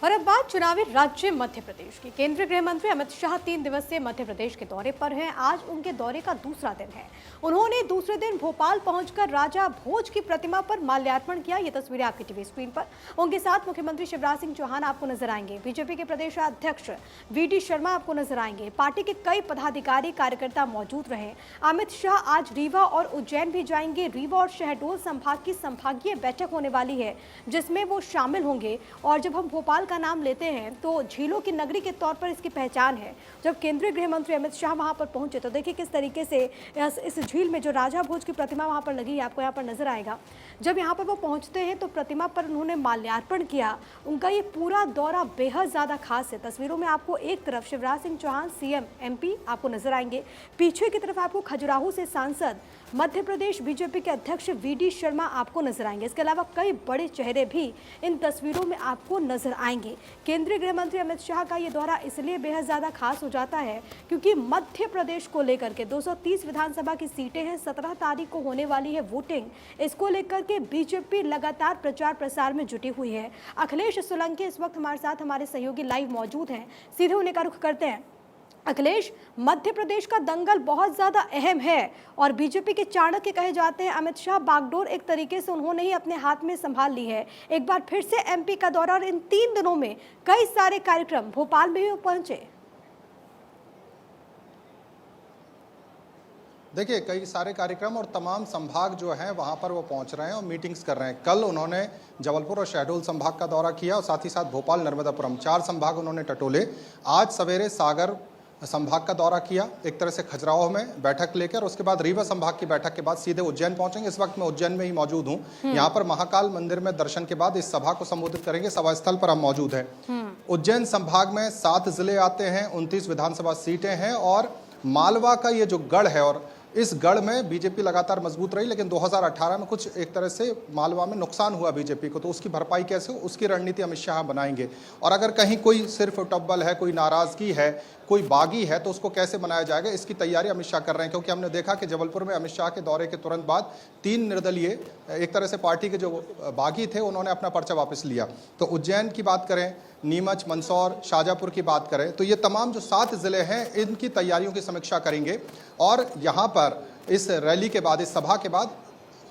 और अब बात चुनावी राज्य मध्य प्रदेश की। केंद्रीय गृह मंत्री अमित शाह 3 दिवसीय मध्य प्रदेश के दौरे पर हैं। आज उनके दौरे का दूसरा दिन है। उन्होंने दूसरे दिन भोपाल पहुंचकर राजा भोज की प्रतिमा पर माल्यार्पण किया। ये तस्वीरें आपकी टीवी स्क्रीन पर। उनके साथ मुख्यमंत्री शिवराज सिंह चौहान आपको नजर आएंगे। बीजेपी के प्रदेश अध्यक्ष वी.डी. शर्मा आपको नजर आएंगे। पार्टी के कई पदाधिकारी कार्यकर्ता मौजूद रहे। अमित शाह आज रीवा और उज्जैन भी जाएंगे। रीवा और शहडोल संभाग की संभागीय बैठक होने वाली है, जिसमें वो शामिल होंगे। और जब हम भोपाल का नाम लेते हैं तो झीलों की नगरी के तौर पर इसकी पहचान है। जब केंद्रीय गृह मंत्री अमित शाह वहां पर पहुंचे तो देखिए किस तरीके से इस झील में जो राजा भोज की प्रतिमा वहां पर लगी है, आपको यहां पर नजर आएगा। जब यहां पर वो पहुंचते हैं तो प्रतिमा पर उन्होंने माल्यार्पण किया। उनका ये पूरा दौरा बेहद ज्यादा खास है। तस्वीरों में आपको एक तरफ शिवराज सिंह चौहान सीएम एमपी आपको नजर आएंगे, पीछे की तरफ आपको खजुराहो से सांसद मध्य प्रदेश बीजेपी के अध्यक्ष वी.डी. शर्मा आपको नजर आएंगे। इसके अलावा कई बड़े चेहरे भी इन तस्वीरों में आपको नजर आएंगे। केंद्रीय गृह मंत्री अमित शाह का ये दौरा इसलिए बेहद ज्यादा खास हो जाता है क्योंकि मध्य प्रदेश को लेकर के 230 विधानसभा की सीटें हैं। 17 तारीख को होने वाली है वोटिंग। इसको लेकर के बीजेपी लगातार प्रचार प्रसार में जुटी हुई है। अखिलेश सोलंकी इस वक्त हमारे साथ हमारे सहयोगी लाइव मौजूद हैं। सीधे उन्हें का रुख करते हैं। अखिलेश, मध्य प्रदेश का दंगल बहुत ज्यादा अहम है और बीजेपी के चाणक्य कहे जाते हैं अमित शाह। बागडोर एक तरीके से उन्होंने ही अपने हाथ में संभाल ली है। एक बार फिर से एमपी का दौरा और इन 3 दिनों में कई सारे कार्यक्रम भोपाल में भी पहुंचे। देखिए, कई सारे कार्यक्रम और तमाम संभाग जो हैं वहाँ पर वो पहुँच रहे हैं और मीटिंग्स कर रहे हैं। कल उन्होंने जबलपुर और शहडोल संभाग का दौरा किया और साथ ही साथ भोपाल नर्मदापुरम 4 संभाग उन्होंने टटोले। आज सवेरे सागर संभाग का दौरा किया, एक तरह से खजुराहो में बैठक लेकर। उसके बाद रीवा संभाग की बैठक के बाद सीधे उज्जैन पहुंचेंगे। इस वक्त मैं उज्जैन में ही मौजूद हूं। यहाँ पर महाकाल मंदिर में दर्शन के बाद इस सभा को संबोधित करेंगे। सभा स्थल पर हम मौजूद हैं। उज्जैन संभाग में 7 जिले आते हैं, 29 विधानसभा सीटें हैं और मालवा का ये जो गढ़ है, और इस गढ़ में बीजेपी लगातार मजबूत रही, लेकिन 2018 में कुछ एक तरह से मालवा में नुकसान हुआ बीजेपी को, तो उसकी भरपाई कैसे हो, उसकी रणनीति अमित शाह बनाएंगे। और अगर कहीं कोई सिर्फ टब्बल है, कोई नाराजगी है, कोई बागी है, तो उसको कैसे बनाया जाएगा, इसकी तैयारी अमित शाह कर रहे हैं। क्योंकि हमने देखा कि जबलपुर में अमित शाह के दौरे के तुरंत बाद 3 निर्दलीय एक तरह से पार्टी के जो बागी थे उन्होंने अपना पर्चा वापस लिया। तो उज्जैन की बात करें, नीमच, मंदसौर, शाजापुर की बात करें, तो ये तमाम जो 7 जिले हैं इनकी तैयारियों की समीक्षा करेंगे। और यहाँ पर इस रैली के बाद, इस सभा के बाद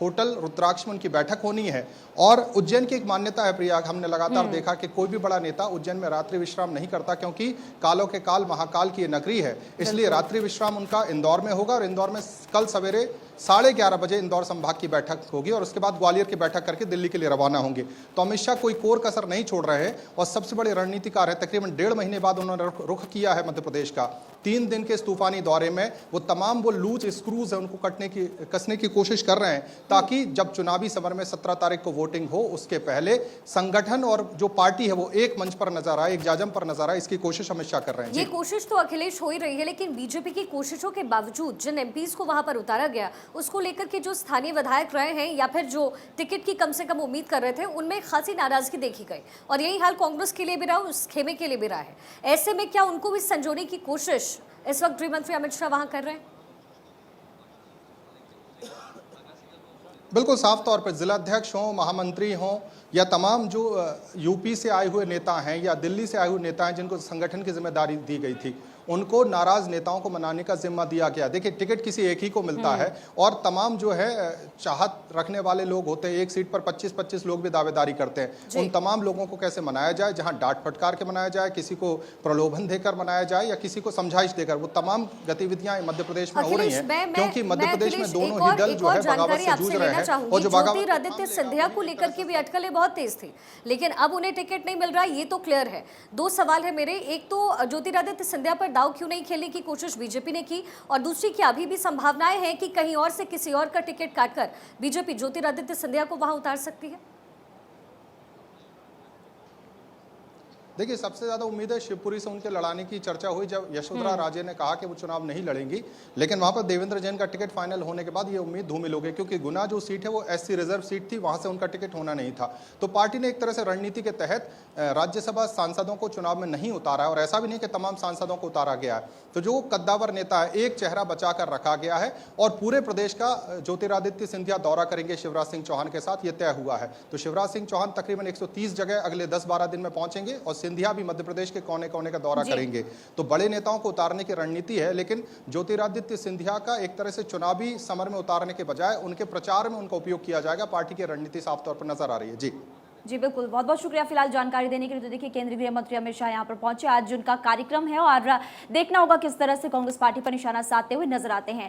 होटल रुद्राक्ष में उनकी बैठक होनी है। और उज्जैन की एक मान्यता है प्रिया, हमने लगातार देखा कि कोई भी बड़ा नेता उज्जैन में रात्रि विश्राम नहीं करता, क्योंकि कालों के काल महाकाल की ये नगरी है। इसलिए रात्रि विश्राम उनका इंदौर में होगा और इंदौर में कल सवेरे 11:30 बजे इंदौर संभाग की बैठक होगी और उसके बाद ग्वालियर की बैठक करके दिल्ली के लिए रवाना होंगे। तो अमित शाह कोई कोर कसर नहीं छोड़ रहे हैं और सबसे बड़े रणनीतिकार है। तकरीबन 1.5 महीने बाद उन्होंने रुख किया है मध्य प्रदेश का। 3 दिन के इस तूफानी दौरे में वो तमाम वो लूज स्क्रूज है उनको कसने की कोशिश कर रहे हैं, ताकि जब चुनावी समर में 17 तारीख को वोटिंग हो उसके पहले संगठन और जो पार्टी है वो एक मंच पर नजर आए, एक जाजम पर नजर आए। इसकी कोशिश अमित शाह कर रहे हैं। ये कोशिश तो अखिलेश हो ही रही है, लेकिन बीजेपी की कोशिशों के बावजूद जिन एमपीज को वहां पर उतारा गया उसको लेकर के जो स्थानीय विधायक रहे हैं या फिर जो टिकट की कम से कम उम्मीद कर रहे थे, उनमें खासी नाराजगी देखी गई। और यही हाल कांग्रेस के लिए भी रहा, उस खेमे के लिए भी रहा है। ऐसे में क्या उनको भी संजोने की कोशिश इस वक्त गृह मंत्री अमित शाह वहां कर रहे हैं? बिल्कुल साफ तौर पर जिलाध्यक्ष हों, महामंत्री हों या तमाम जो यूपी से आए हुए नेता हैं या दिल्ली से आए हुए नेता हैं जिनको संगठन की जिम्मेदारी दी गई थी, उनको नाराज नेताओं को मनाने का जिम्मा दिया गया। देखिए, टिकट किसी एक ही को मिलता है और तमाम जो है चाहत रखने वाले लोग होते हैं, एक सीट पर 25-25 लोग भी दावेदारी करते हैं। उन तमाम लोगों को कैसे मनाया जाए, जहां डांट फटकार के मनाया जाए, किसी को प्रलोभन देकर मनाया जाए या किसी को समझाइश देकर, वो तमाम गतिविधियां मध्य प्रदेश में हो रही हैं। क्योंकि मध्य प्रदेश में दोनों ही दल जो है बगावत से जूझ रहे हैं। और जो ज्योतिरादित्य सिंधिया को लेकर के भी अटकलें बहुत तेज थी, लेकिन अब उन्हें टिकट नहीं मिल रहा, ये तो क्लियर है। 2 सवाल है मेरे। एक तो ज्योतिरादित्य सिंधिया पर दाव क्यों नहीं खेलने की कोशिश बीजेपी ने की, और दूसरी क्या अभी भी संभावनाएं हैं कि कहीं और से किसी और का टिकट काटकर बीजेपी ज्योतिरादित्य सिंधिया को वहां उतार सकती है? देखिए, सबसे ज्यादा उम्मीद है शिवपुरी से उनके लड़ाने की चर्चा हुई जब यशोधरा राजे ने कहा कि वो चुनाव नहीं लड़ेंगी, लेकिन वहां पर देवेंद्र जैन का टिकट फाइनल होने के बाद ये उम्मीद धूमिल हो गई, क्योंकि गुना जो सीट है वो एससी रिजर्व सीट थी, वहां से उनका टिकट होना नहीं था। तो पार्टी ने एक तरह से रणनीति के तहत राज्यसभा सांसदों को चुनाव में नहीं उतारा है, और ऐसा भी नहीं कि तमाम सांसदों को उतारा गया है। तो जो कद्दावर नेता है, एक चेहरा बचाकर रखा गया है और पूरे प्रदेश का ज्योतिरादित्य सिंधिया दौरा करेंगे शिवराज सिंह चौहान के साथ, ये तय हुआ है। तो शिवराज सिंह चौहान तकरीबन 130 जगह अगले 10-12 दिन में पहुंचेंगे और सिंधिया भी मध्य प्रदेश के कोने कोने का दौरा करेंगे। तो बड़े नेताओं को उतारने की रणनीति है, लेकिन ज्योतिरादित्य सिंधिया का एक तरह से चुनावी समर में उतारने के बजाय उनके प्रचार में उनका उपयोग किया जाएगा। पार्टी की रणनीति साफ तौर पर नजर आ रही है। जी बिल्कुल, बहुत बहुत शुक्रिया फिलहाल जानकारी देने के लिए। तो देखिए, केंद्रीय गृह मंत्री अमित शाह यहाँ पर पहुंचे, आज उनका कार्यक्रम है और देखना होगा किस तरह से कांग्रेस पार्टी पर निशाना साधते हुए नजर आते हैं।